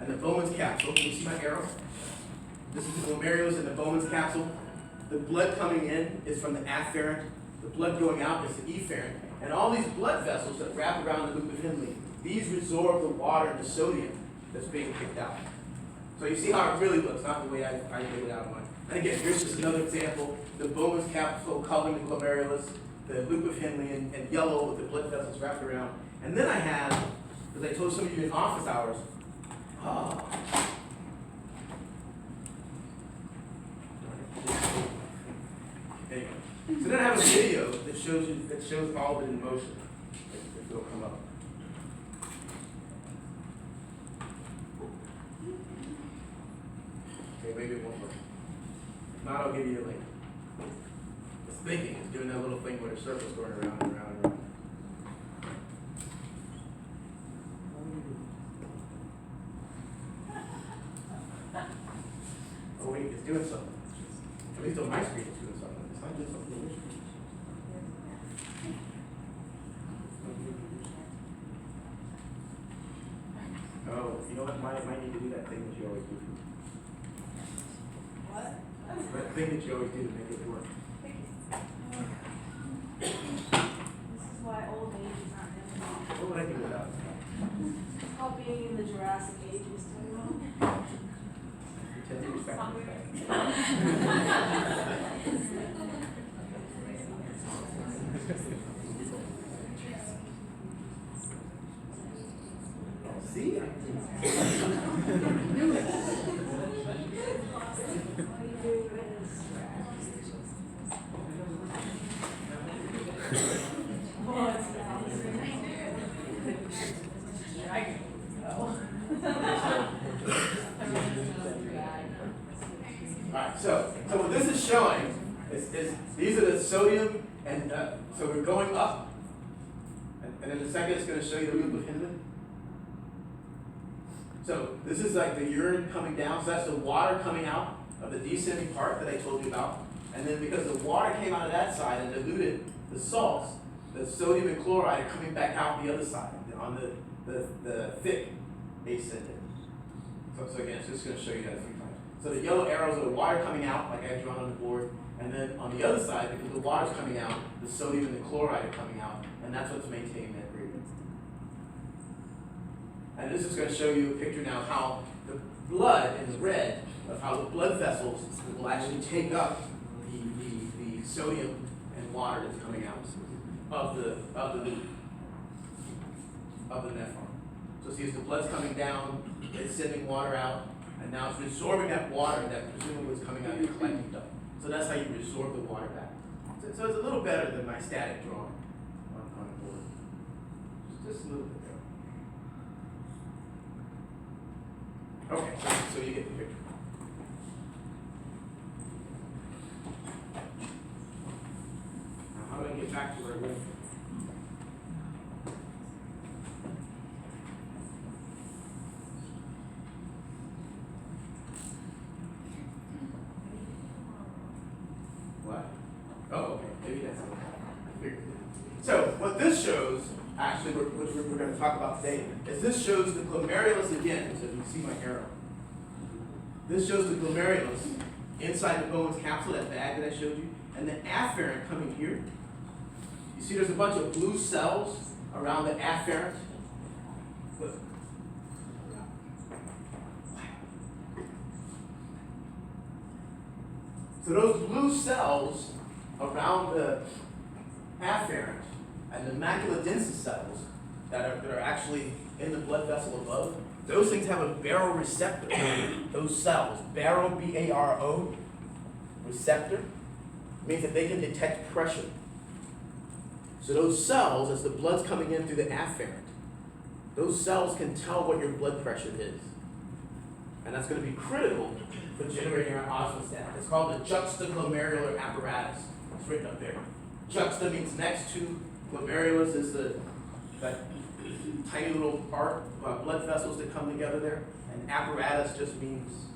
and the Bowman's capsule. Can you see my arrow? This is the glomerulus and the Bowman's capsule. The blood coming in is from the afferent. The blood going out is the efferent. And all these blood vessels that wrap around the loop of Henle, these resorb the water and the sodium that's being kicked out. So you see how it really looks, not the way I did it out of mine. And again, here's just another example. The Bowman's capsule covering the glomerulus, the loop of Henle in yellow with the blood vessels wrapped around. And then I have, as I told some of you in office hours, anyway. So then I have a video that shows all of it in motion. If it'll come up. Okay, maybe it won't work. If not, I'll give you a link. It's thinking, it's doing that little thing where the circle's going around and around and around. Oh wait, it's doing something. At least on my screen it's doing something. It's not doing something. Oh, you know what? Might need to do that thing that you always do. What? That thing that you always do to make it work. This is why old age is not good. What would I do without it? It's called being in the Jurassic ages. Pretend to be back. See? Alright, so what this is showing is these are the sodium, and so we're going up, and in a second it's going to show you the loop of Henle. So this is like the urine coming down, so that's the water coming out of the descending part that I told you about, and then because the water came out of that side and diluted the salts, the sodium and chloride are coming back out the other side, on the thick ascendant. So again, it's just going to show you that a few times. So the yellow arrows are the water coming out, like I have drawn on the board, and then on the other side, because the water's coming out, the sodium and the chloride are coming out, and that's what's maintaining that gradient. And this is going to show you a picture now of how the blood in red, of how the blood vessels will actually take up the sodium and water that's coming out of the nephron. So see, as the blood's coming down, it's sending water out, and now it's resorbing that water that presumably was coming out of the collecting duct. So that's how you resorb the water back. So it's a little better than my static drawing on the board. Just a little bit better. Okay, so you get the picture. Now how do I get back to where I was? What? Oh, okay. Maybe that's it. I figured it. So what this shows, actually, which we're going to talk about today, is this shows the glomerulus again. So you can see my arrow. This shows the glomerulus inside the Bowman's capsule, that bag that I showed you, and the afferent coming here. You see there's a bunch of blue cells around the afferent. Look. So those blue cells around the afferent and the macula densa cells that are actually in the blood vessel above, those things have a baroreceptor. Those cells, baro, B-A-R-O, receptor, means that they can detect pressure. So those cells, as the blood's coming in through the afferent, those cells can tell what your blood pressure is. And that's going to be critical for generating our osmostat. It's called the juxtaglomerular apparatus. It's written up there. Juxta means next to, glomerulus is that tiny little part of blood vessels that come together there, and apparatus just means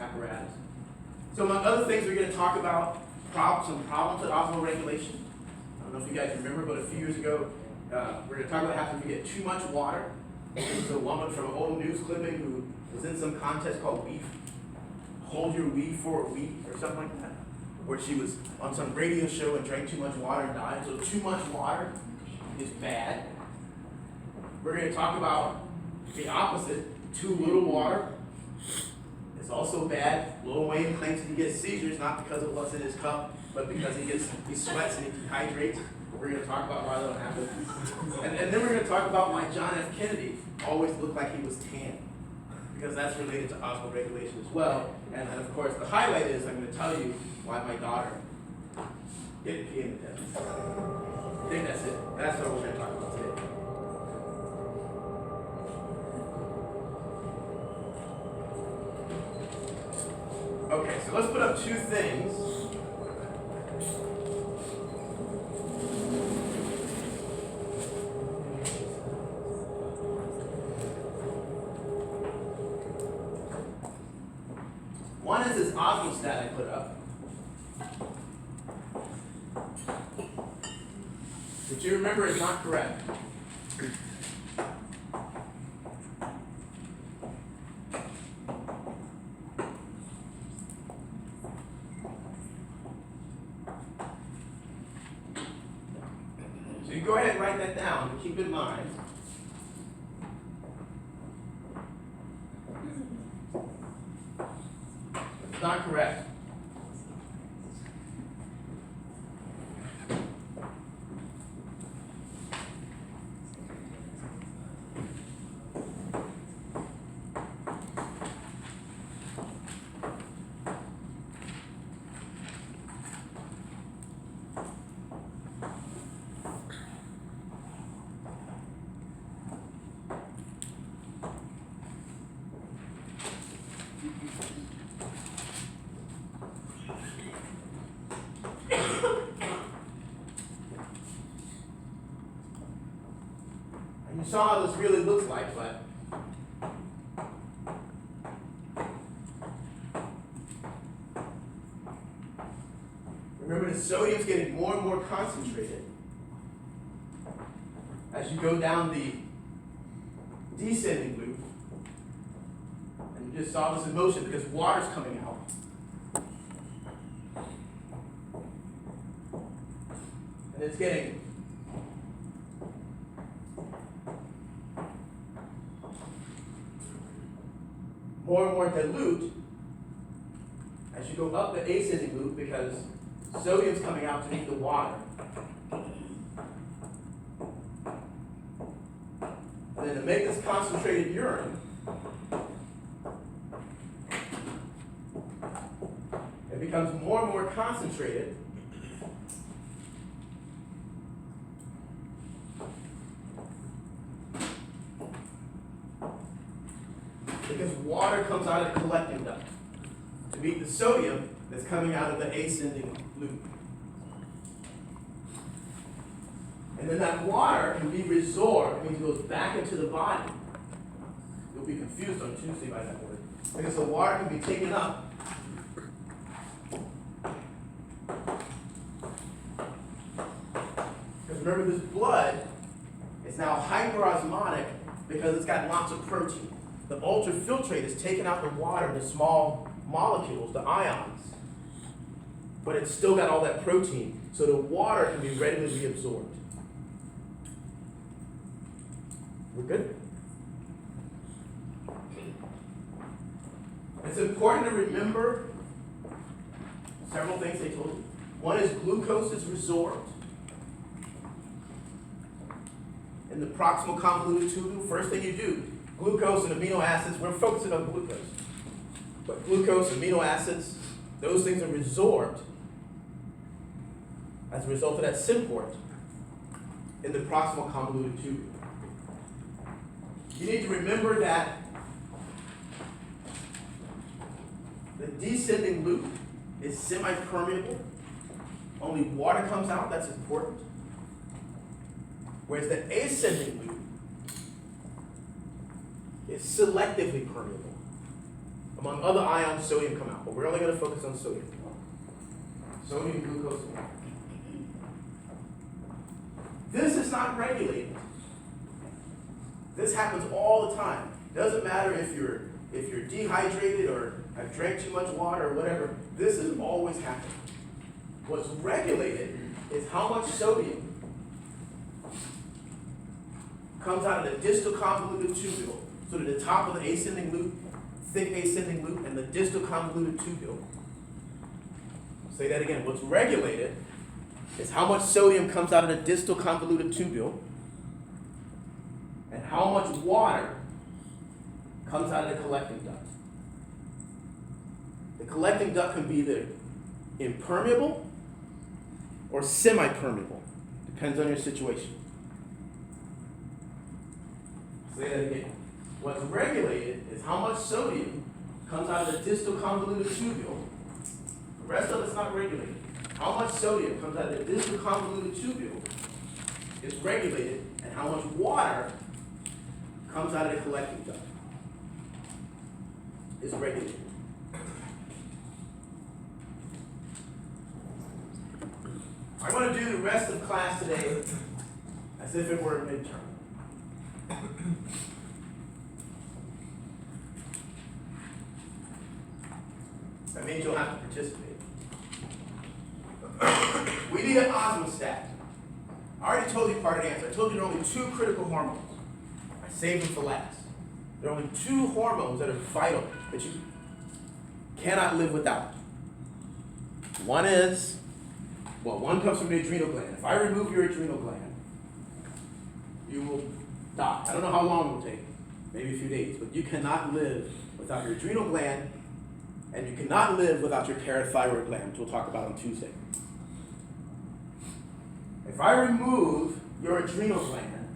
apparatus. So among other things, we're going to talk about some problems with osmoregulation. I don't know if you guys remember, but a few years ago, we're going to talk about how if you get too much water, This is a woman from an old news clipping who was in some contest called Weave. Hold Your Weave for a Week or something like that. Where she was on some radio show and drank too much water and died. So too much water is bad. We're going to talk about the opposite. Too little water is also bad. Lil Wayne claims he gets seizures not because of what's in his cup, but because he sweats and he dehydrates. We're going to talk about why that don't happen. And then we're going to talk about why John F. Kennedy always looked like he was tan. Because that's related to osmoregulation as well. And then, of course, the highlight is I'm going to tell you why my daughter didn't pee in the desert. I think that's it. That's what we're going to talk about today. Okay, so let's put up two things. One is this osmostat I put up, which you remember is not correct. So you go ahead and write that down and keep in mind. It's not correct. And you saw how this really looks like, but remember the sodium's getting more and more concentrated as you go down the descending loop. And you just saw this in motion because water's coming out. And it's getting more and more dilute as you go up the ascending loop because sodium's coming out to meet the water. And then to make this concentrated urine, it becomes more and more concentrated. Because water comes out of the collecting duct to meet the sodium that's coming out of the ascending loop. And then that water can be resorbed, it means it goes back into the body. You'll be confused on Tuesday by that word. Because the water can be taken up. Because remember, this blood is now hyperosmotic because it's got lots of protein. The ultrafiltrate is taking out the water, the small molecules, the ions, but it's still got all that protein, so the water can be readily reabsorbed. We're good? It's important to remember several things they told you. One is glucose is resorbed in the proximal convoluted tubule. First thing you do, glucose and amino acids, we're focusing on glucose. But glucose, amino acids, those things are resorbed as a result of that symport in the proximal convoluted tubule. You need to remember that the descending loop is semi-permeable. Only water comes out, that's important. Whereas the ascending loop is selectively permeable. Among other ions, sodium come out, but we're only going to focus on sodium. Sodium, glucose, and water. This is not regulated. This happens all the time. Doesn't matter if you're dehydrated or have drank too much water or whatever, this is always happening. What's regulated is how much sodium comes out of the distal convoluted tubule, so to the top of the ascending loop, thick ascending loop, and the distal convoluted tubule. Say that again. What's regulated is how much sodium comes out of the distal convoluted tubule and how much water comes out of the collecting duct. The collecting duct can be either impermeable or semi-permeable. Depends on your situation. Say that again. What's regulated is how much sodium comes out of the distal convoluted tubule. The rest of it's not regulated. How much sodium comes out of the distal convoluted tubule is regulated, and how much water comes out of the collecting duct is regulated. I want to do the rest of class today as if it were a midterm. That means you'll have to participate. We need an osmostat. I already told you part of the answer. I told you there are only two critical hormones. I saved them for last. There are only two hormones that are vital, that you cannot live without. One comes from the adrenal gland. If I remove your adrenal gland, you will die. I don't know how long it will take, maybe a few days, but you cannot live without your adrenal gland, and you cannot live without your parathyroid gland, which we'll talk about on Tuesday. If I remove your adrenal gland,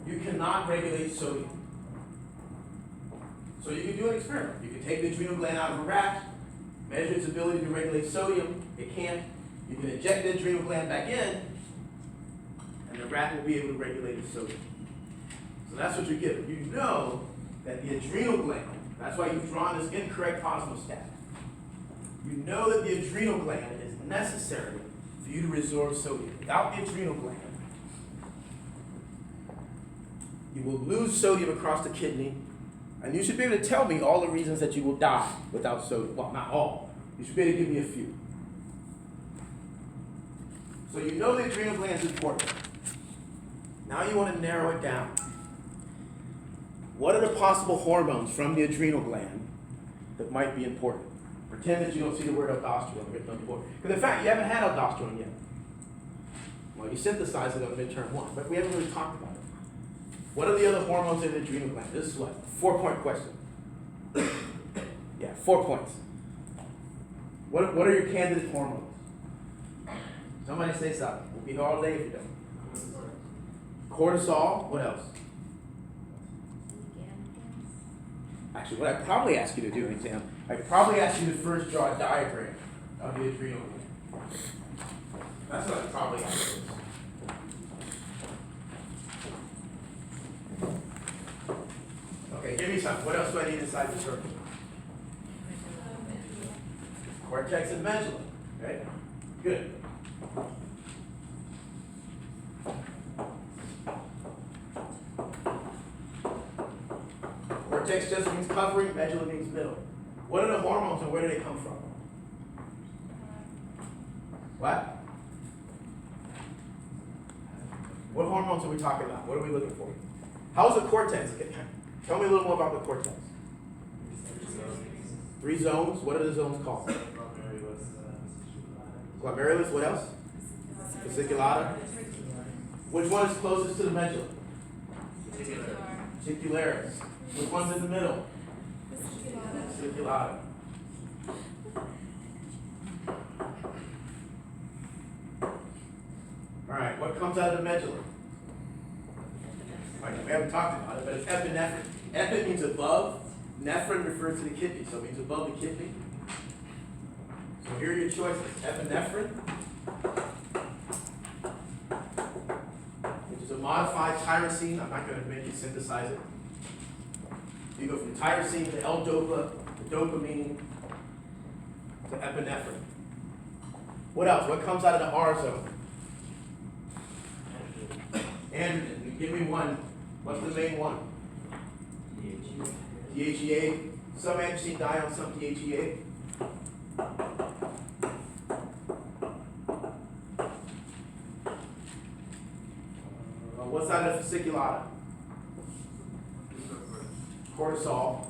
you cannot regulate sodium. So you can do an experiment. You can take the adrenal gland out of a rat, measure its ability to regulate sodium. It can't. You can inject the adrenal gland back in, and the rat will be able to regulate its sodium. So that's what you're given. You know that the adrenal gland, that's why you've drawn this incorrect osmostat. You know that the adrenal gland is necessary for you to resorb sodium. Without the adrenal gland, you will lose sodium across the kidney, and you should be able to tell me all the reasons that you will die without sodium. Well, not all. You should be able to give me a few. So you know the adrenal gland is important. Now you want to narrow it down. What are the possible hormones from the adrenal gland that might be important? Pretend that you don't see the word aldosterone written on the board. Because in fact, you haven't had aldosterone yet. Well, you synthesized it on midterm 1, but we haven't really talked about it. What are the other hormones in the adrenal gland? This is what? 4-point question. Yeah, 4 points. What are your candidate hormones? Somebody say something. We'll be here all day if you don't. Cortisol. What else? Actually, what I'd probably ask you to do in exam, I'd probably ask you to first draw a diagram of the adrenal gland. That's what I'd probably ask you. Okay, give me some. What else do I need inside the circle? Cortex and medulla. Okay? Good. Cortex just means covering, medulla means middle. What are the hormones and where do they come from? What? What hormones are we talking about? What are we looking for? How's the cortex? Tell me a little more about the cortex. 3 zones. What are the zones called? Glomerulus. What else? Fasciculata. Which one is closest to the medulla? Fascicularis. Which one's in the middle? Fasciculata. All right, what comes out of the medulla? All right, we haven't talked about it, but it's epinephrine. Epi means above. Nephron refers to the kidney, so it means above the kidney. So here are your choices. Epinephrine, which is a modified tyrosine. I'm not going to make you synthesize it. You go from tyrosine to L-dopa, to dopamine, to epinephrine. What else? What comes out of the R zone? Androgen. Give me one What's the main one? DHEA. Some antacid die on some DHEA. What's that in the fasciculata? Cortisol.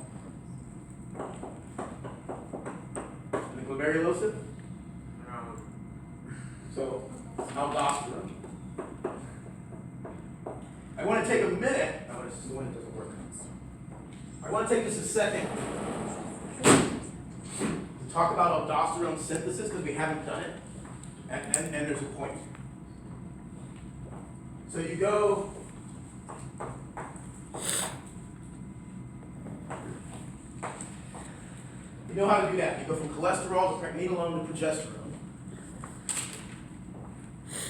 And the glomerulosa? So, aldosterone. I want to take a minute. Oh, this is when it doesn't work. I want to take just a second to talk about aldosterone synthesis because we haven't done it. And there's a point. So you go. You know how to do that. You go from cholesterol to pregnenolone to progesterone.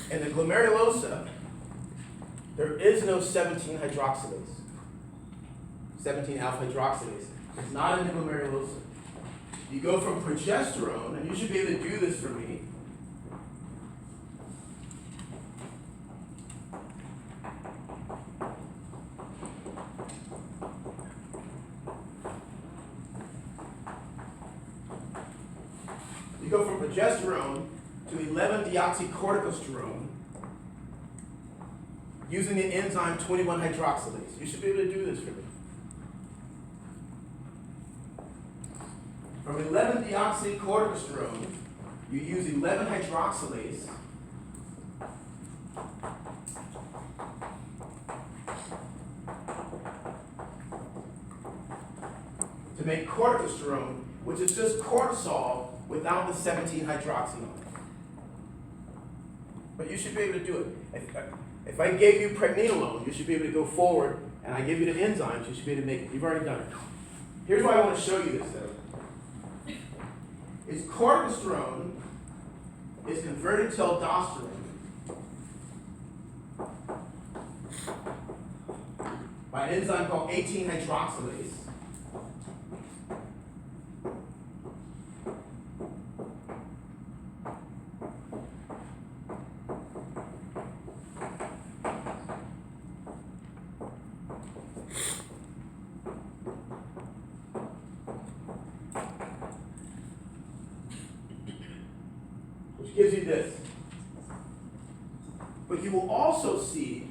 In the glomerulosa, there is no 17-hydroxylase. 17-alpha hydroxylase. It's not in the glomerulosa. You go from progesterone, and you should be able to do this for me. You go from progesterone to 11-deoxycorticosterone using the enzyme 21-hydroxylase. You should be able to do this for me. From 11-deoxycorticosterone, you use 11-hydroxylase to make corticosterone, which is just cortisol without the 17-hydroxy on it. But you should be able to do it. If I gave you pregnenolone, you should be able to go forward, and I give you the enzymes, you should be able to make it. You've already done it. Here's why I want to show you this, though. Is corticosterone is converted to aldosterone by an enzyme called 18-hydroxylase. Which gives you this. But you will also see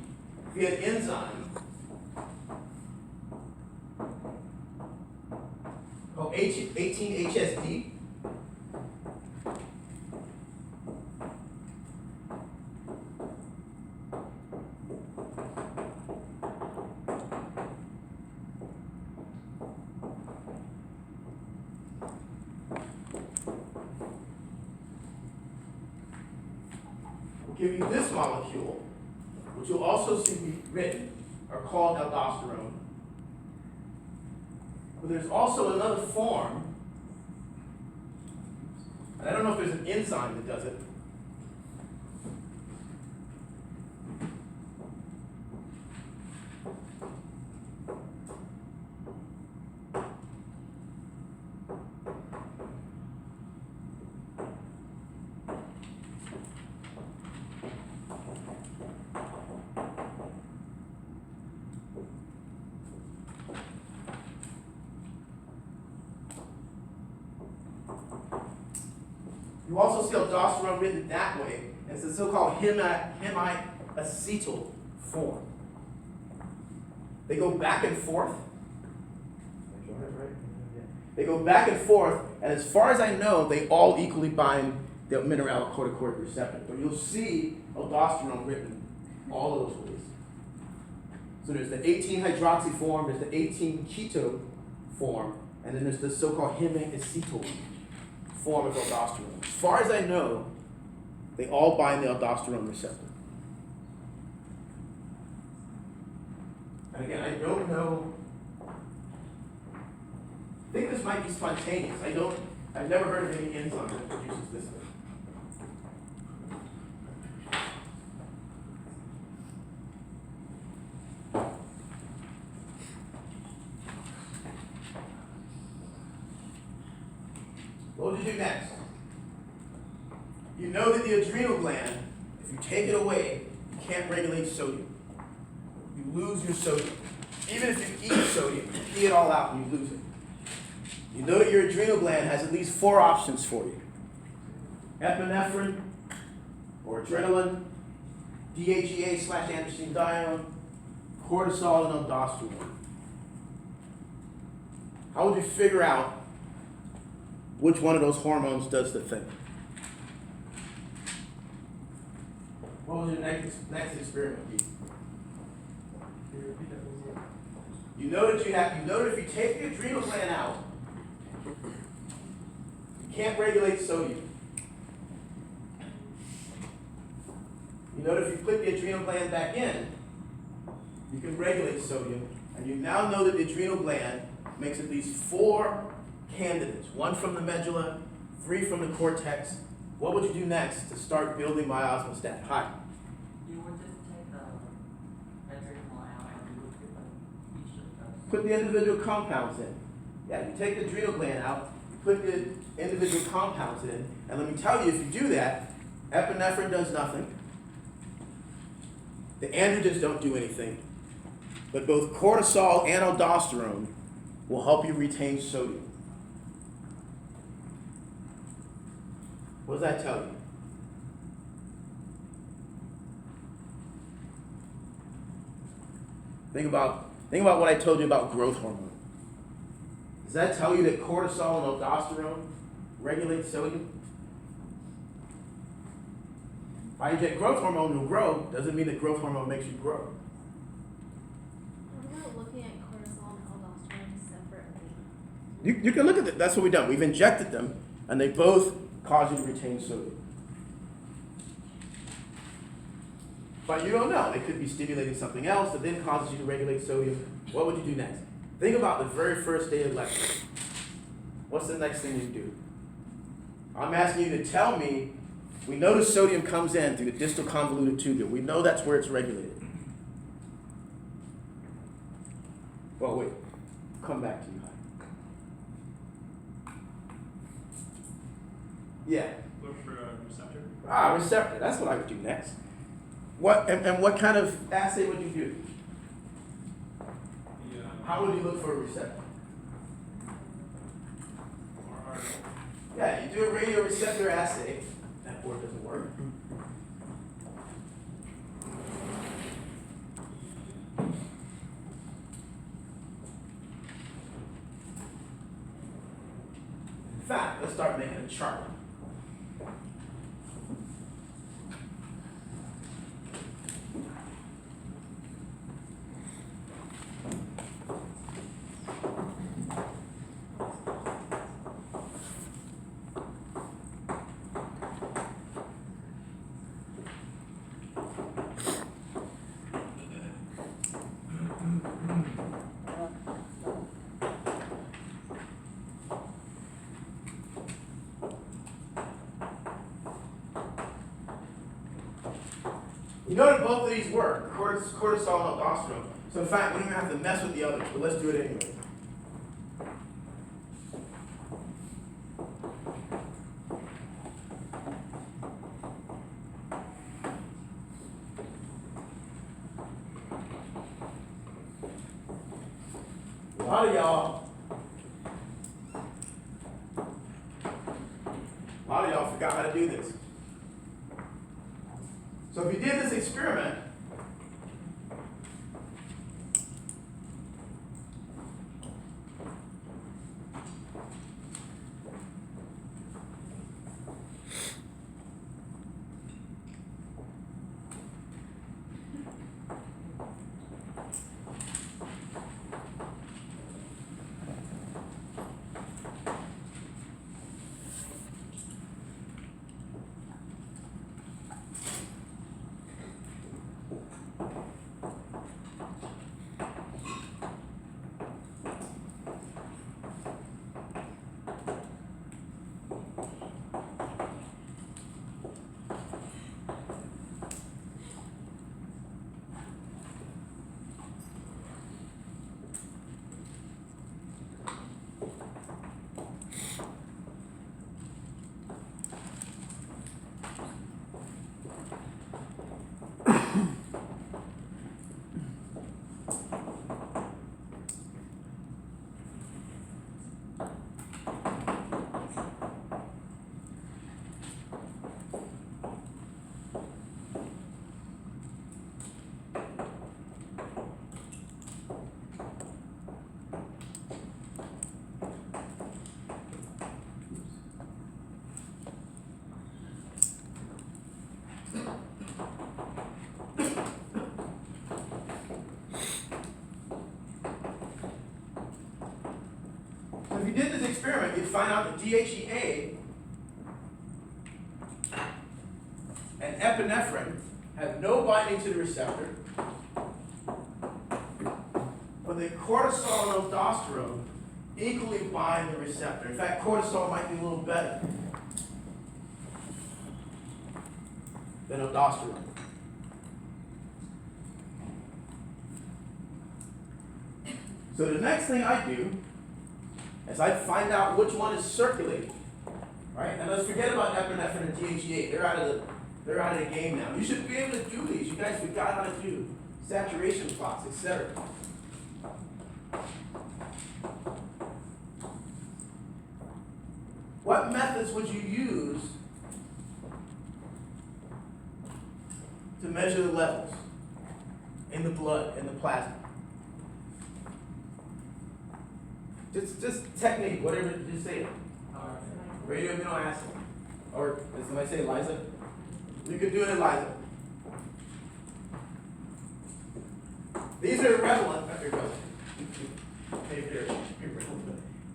via an enzyme called 18-HSD. Give you this molecule, which you'll also see written, are called aldosterone. But there's also another form, and I don't know if there's an enzyme that does it. You also see aldosterone written that way. It's the so-called hemiacetal form. They go back and forth. They go back and forth, and as far as I know, they all equally bind the mineralocorticoid receptor. But you'll see aldosterone written all of those ways. So there's the 18-hydroxy form, there's the 18-keto form, and then there's the so-called hemiacetal form of aldosterone. As far as I know, they all bind the aldosterone receptor. And again, I don't know. I think this might be spontaneous. I've never heard of any enzyme that produces this thing. What would you do next? You know that the adrenal gland, if you take it away, you can't regulate sodium. You lose your sodium. even if you eat sodium, you pee it all out and you lose it. You know that your adrenal gland has at least 4 options for you. Epinephrine, or adrenaline, DHEA/androstenedione, cortisol, and aldosterone. How would you figure out which one of those hormones does the thing? What was your next experiment be? You know that if you take the adrenal gland out, you can't regulate sodium. You know that if you put the adrenal gland back in, you can regulate sodium, and you now know that the adrenal gland makes at least 4 candidates, 1 from the medulla, 3 from the cortex. What would you do next to start building miosmostat? Hi. You would just take the adrenal out and you would put each of those. Put the individual compounds in. Yeah, you take the adrenal gland out, you put the individual compounds in, and let me tell you, if you do that, epinephrine does nothing. The androgens don't do anything. But both cortisol and aldosterone will help you retain sodium. What does that tell you? Think about what I told you about growth hormone. Does that tell you that cortisol and aldosterone regulate sodium? If I inject growth hormone to grow, doesn't mean that growth hormone makes you grow. What about looking at cortisol and aldosterone separately? You can look at it. That's what we've done. We've injected them, and they both cause you to retain sodium. But you don't know. They could be stimulating something else that then causes you to regulate sodium. What would you do next? Think about the very first day of lecture. What's the next thing you do? I'm asking you to tell me, we know the sodium comes in through the distal convoluted tubule. We know that's where it's regulated. Well, wait. Come back to you, Hyde. Yeah. Look for a receptor. Receptor. That's what I would do next. What and what kind of assay would you do? How would you look for a receptor? Yeah, you do a radioreceptor assay. That word doesn't work. In fact, let's start making a chart. You know that both of these work, cortisol and aldosterone. So in fact, we don't even have to mess with the others, but let's do it anyway. A lot of y'all forgot how to do this. So if you did this experiment, if you did this experiment, you'd find out that DHEA and epinephrine have no binding to the receptor, but the cortisol and aldosterone equally bind the receptor. In fact, cortisol might be a little better than aldosterone. So the next thing I do is I find out which one is circulating, right? And let's forget about epinephrine and DHEA. They're out of the game now. You should be able to do these. You guys forgot how to do saturation plots, etc. What methods would you use to measure the levels in the blood, in the plasma? Just technique, whatever, just say it. Radioaminoacid. Or, did somebody say ELISA? You could do it ELISA. These are irrelevant. Maybe they're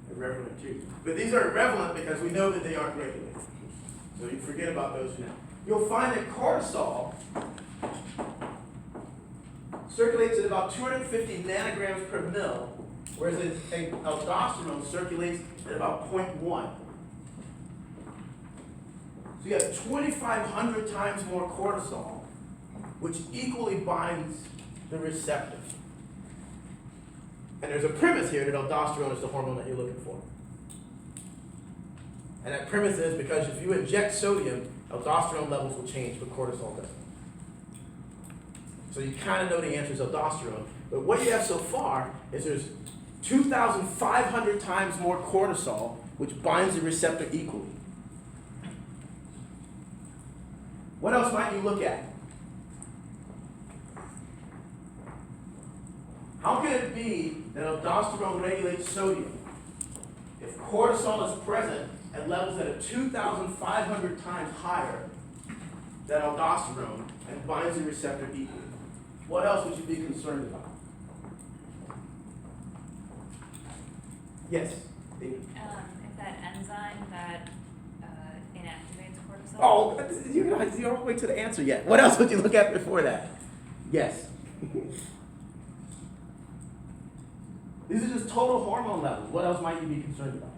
irrelevant too. But these are irrelevant because we know that they aren't regulated. So you forget about those for now. You'll find that cortisol circulates at about 250 nanograms per mil, whereas aldosterone circulates at about 0.1. So you have 2,500 times more cortisol, which equally binds the receptor. And there's a premise here that aldosterone is the hormone that you're looking for. And that premise is because if you inject sodium, aldosterone levels will change, but cortisol doesn't. So you kind of know the answer is aldosterone. But what you have so far is there's 2,500 times more cortisol, which binds the receptor equally. What else might you look at? How can it be that aldosterone regulates sodium if cortisol is present at levels that are 2,500 times higher than aldosterone and binds the receptor equally? What else would you be concerned about? Yes, David. If that enzyme that inactivates cortisol. Oh, you're all the way to the answer yet. What else would you look at before that? Yes. These are just total hormone levels. What else might you be concerned about?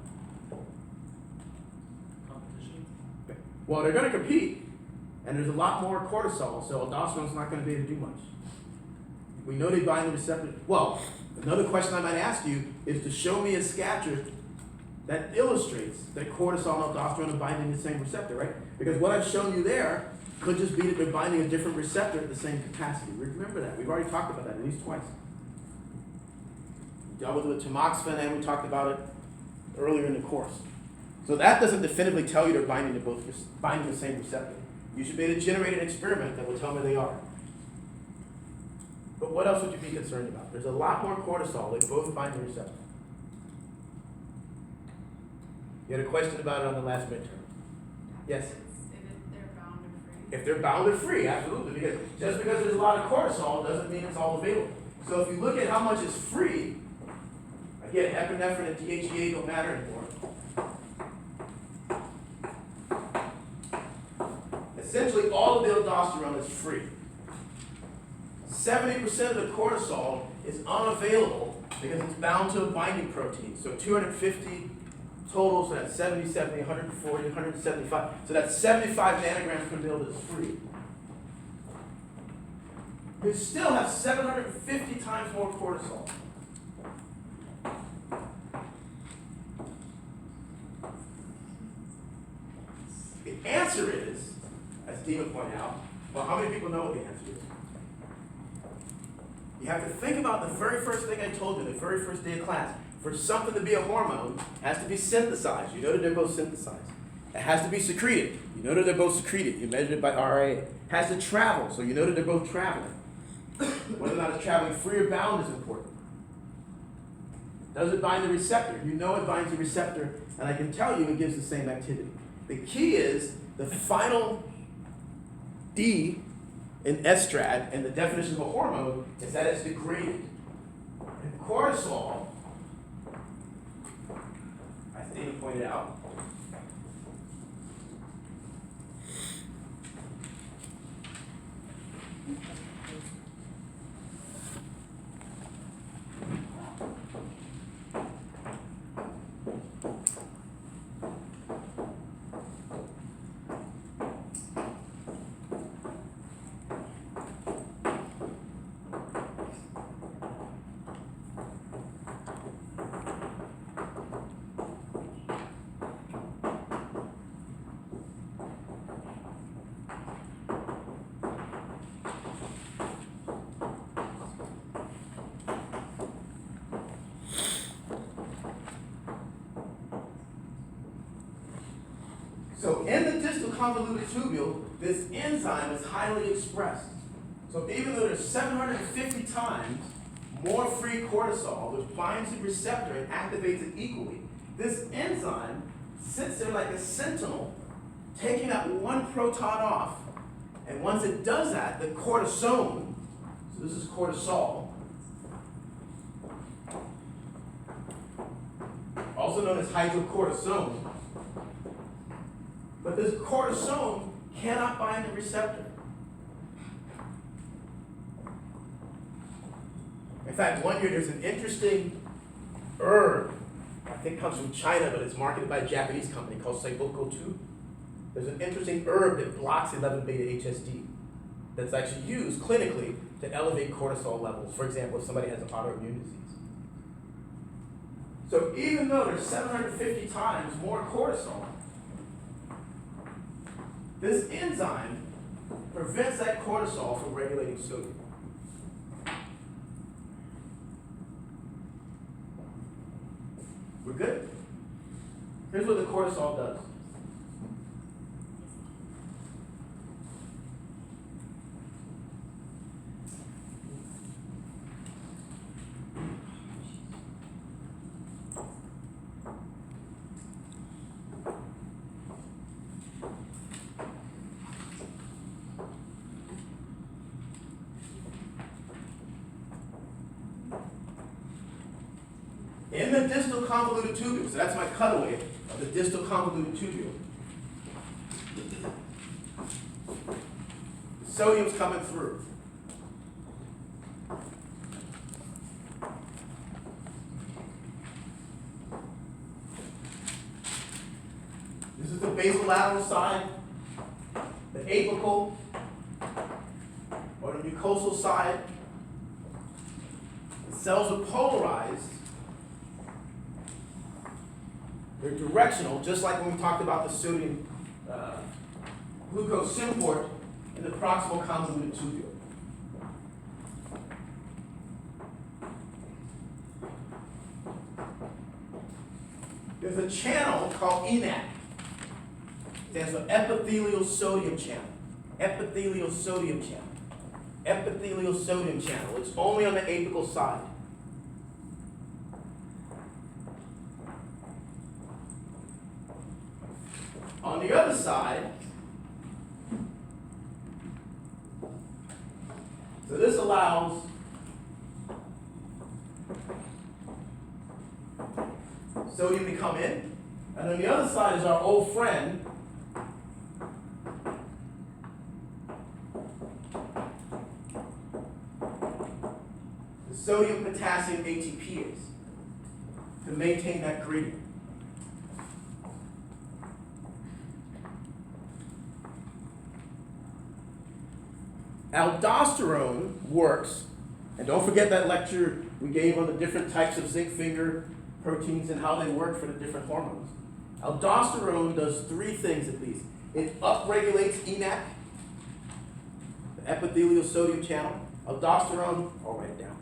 Competition. Well, they're going to compete, and there's a lot more cortisol, so aldosterone's not going to be able to do much. We know they bind the receptor. Well, another question I might ask you is to show me a scatter that illustrates that cortisol and aldosterone are binding the same receptor, right? Because what I've shown you there could just be that they're binding a different receptor at the same capacity. Remember that. We've already talked about that at least twice. We dealt with it with tamoxifen, and we talked about it earlier in the course. So that doesn't definitively tell you they're binding the same receptor. You should be able to generate an experiment that will tell me they are. But what else would you be concerned about? There's a lot more cortisol. They both bind the receptor. You had a question about it on the last midterm. Yes? If they're bounded free. If they're bounded free, absolutely. Because just because there's a lot of cortisol doesn't mean it's all available. So if you look at how much is free, again, epinephrine and DHEA don't matter anymore. Essentially, all of the aldosterone is free. 70% of the cortisol is unavailable because it's bound to a binding protein. So 250 total, so that's 70, 70, 140, 175. So that's 75 nanograms per mil that's free. You still have 750 times more cortisol. The answer is, as Dina pointed out, well, how many people know what the answer is? You have to think about the very first thing I told you, the very first day of class. For something to be a hormone, it has to be synthesized. You know that they're both synthesized. It has to be secreted. You know that they're both secreted. You measure it by RA. It has to travel, so you know that they're both traveling. Whether or not it's traveling free or bound is important. Does it bind the receptor? You know it binds the receptor, and I can tell you it gives the same activity. The key is the final D in estrad, and the definition of a hormone is that it's degraded. And cortisol pointed out. So in the distal convoluted tubule, this enzyme is highly expressed. So even though there's 750 times more free cortisol, which binds the receptor and activates it equally, this enzyme sits there like a sentinel, taking that one proton off. And once it does that, the cortisone, so this is cortisol, also known as hydrocortisone, but this cortisone cannot bind the receptor. In fact, one year there's an interesting herb, I think comes from China, but it's marketed by a Japanese company called Saiboko 2. There's an interesting herb that blocks 11-beta-HSD that's actually used clinically to elevate cortisol levels. For example, if somebody has an autoimmune disease. So even though there's 750 times more cortisol, this enzyme prevents that cortisol from regulating sodium. We're good? Here's what the cortisol does. In the distal convoluted tubule, so that's my cutaway of the distal convoluted tubule. The sodium's coming through. This is the basolateral side, the apical, or the mucosal side. The cells are polarized. They're directional, just like when we talked about the sodium glucose symport in the proximal convoluted tubule. There's a channel called ENaC. It stands for epithelial sodium channel. Epithelial sodium channel. Epithelial sodium channel. It's only on the apical side. On the other side, so this allows sodium to come in, and on the other side is our old friend, the sodium potassium ATPase, to maintain that gradient. Aldosterone works, and don't forget that lecture we gave on the different types of zinc finger proteins and how they work for the different hormones. Aldosterone does three things at least. It upregulates ENaC, the epithelial sodium channel. Aldosterone, I'll write it down.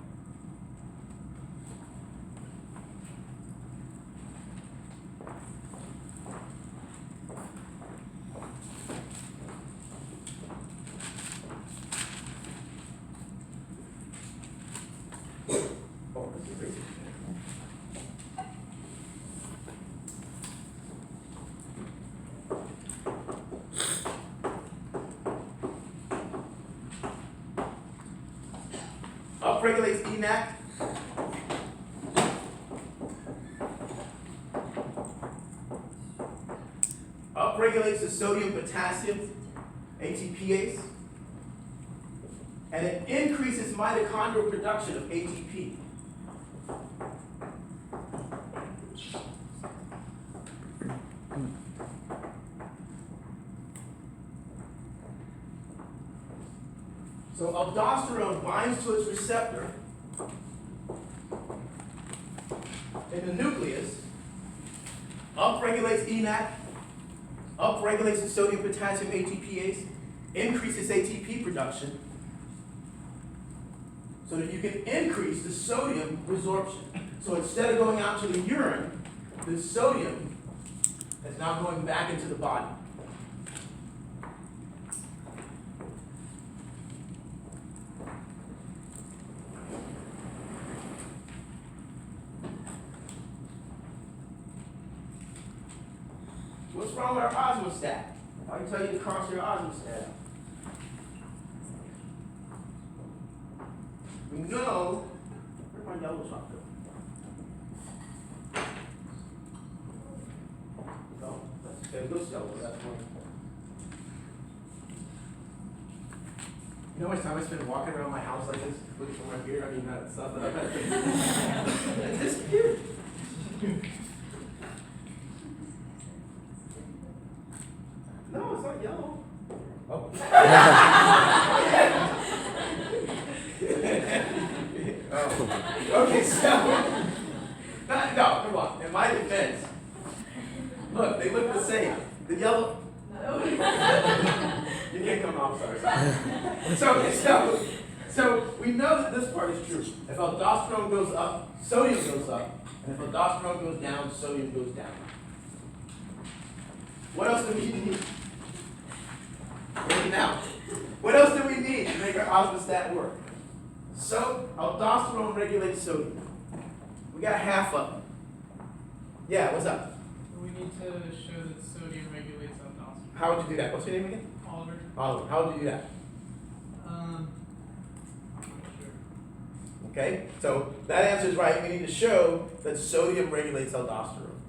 Upregulates ENaC. upregulates the sodium potassium ATPase, and it increases mitochondrial production of ATP. So aldosterone binds to its receptor in the nucleus, upregulates ENaC, upregulates the sodium potassium ATPase, increases ATP production, so that you can increase the sodium resorption. So instead of going out to the urine, the sodium is now going back into the body. What's wrong with our osmostat? I can tell you to cross your osmostat. We know, where'd my yellow chalk go? No, that's, it looks yellow, that's one. You know how much time I spend walking around my house like this, looking for my beard? I mean, that's not that I've It's disappeared. No, it's not yellow. Oh. Oh. Okay, so no, come on. In my defense, look, they look the same. The yellow. You can't come off. Sorry. So we know that this part is true. If aldosterone goes up, sodium goes up, and if aldosterone goes down, sodium goes down. What else do we need? Now, what else do we need to make our osmostat work? So, aldosterone regulates sodium. We got half of it. Yeah, what's up? We need to show that sodium regulates aldosterone. How would you do that? What's your name again? Oliver? Oliver. How would you do that? I'm not sure. Okay, so that answer is right. We need to show that sodium regulates aldosterone.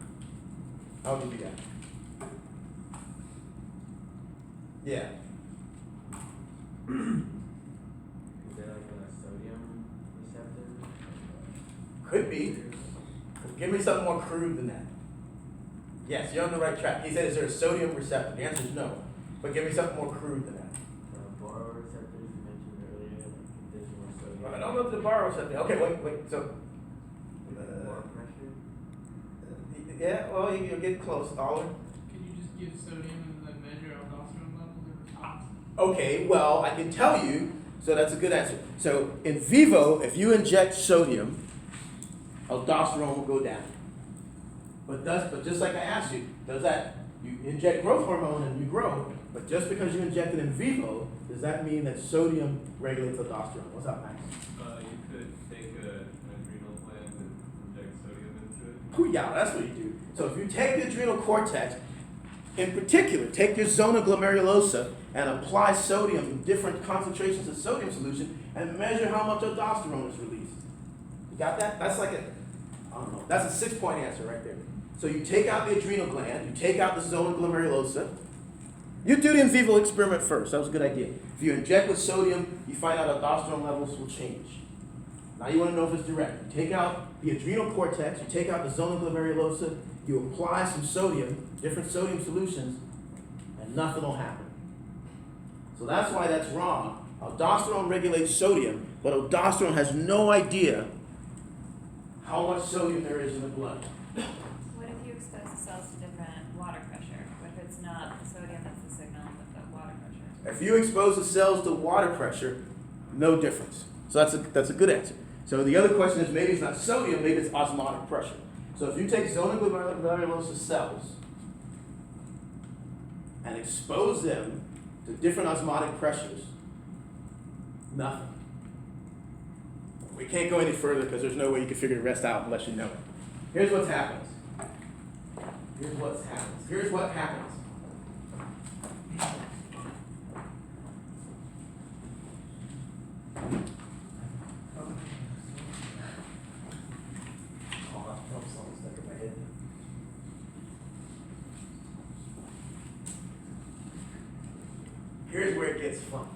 How would you do that? Yeah. Is there like a sodium receptor? Could be. Give me something more crude than that. Yes, you're on the right track. He said, is there a sodium receptor? The answer is no. But give me something more crude than that. Baroreceptors you mentioned earlier, like conditional sodium. I don't know if the baroreceptor. Okay, wait. So. More pressure? Yeah, well, you're getting close, Oliver. Could you just give sodium and then measure aldosterone levels over top? Okay, well, I can tell you, so that's a good answer. So in vivo, if you inject sodium, aldosterone will go down. But just like I asked you, does that, you inject growth hormone and you grow, but just because you inject it in vivo, does that mean that sodium regulates aldosterone? What's up, Max? You could take an adrenal gland and inject sodium into it. Oh, yeah, that's what you do. So if you take the adrenal cortex, in particular, take your zona glomerulosa and apply sodium, different concentrations of sodium solution, and measure how much aldosterone is released. You got that? That's like I don't know, that's a 6-point answer right there. So you take out the adrenal gland, you take out the zona glomerulosa. You do the in vivo experiment first. That was a good idea. If you inject with sodium, you find out aldosterone levels will change. Now you want to know if it's direct. You take out the adrenal cortex, you take out the zona glomerulosa, you apply some sodium, different sodium solutions, and nothing will happen. So that's why that's wrong. Aldosterone regulates sodium, but aldosterone has no idea how much sodium there is in the blood. What if you expose the cells to different water pressure? What if it's not the sodium that's the signal, but the water pressure? If you expose the cells to water pressure, no difference. So that's a good answer. So the other question is maybe it's not sodium, maybe it's osmotic pressure. So if you take zona glomerulosa cells and expose them to different osmotic pressures, nothing. We can't go any further because there's no way you can figure the rest out unless you know it. Here's what happens. Here's what happens. Here's where it gets fun.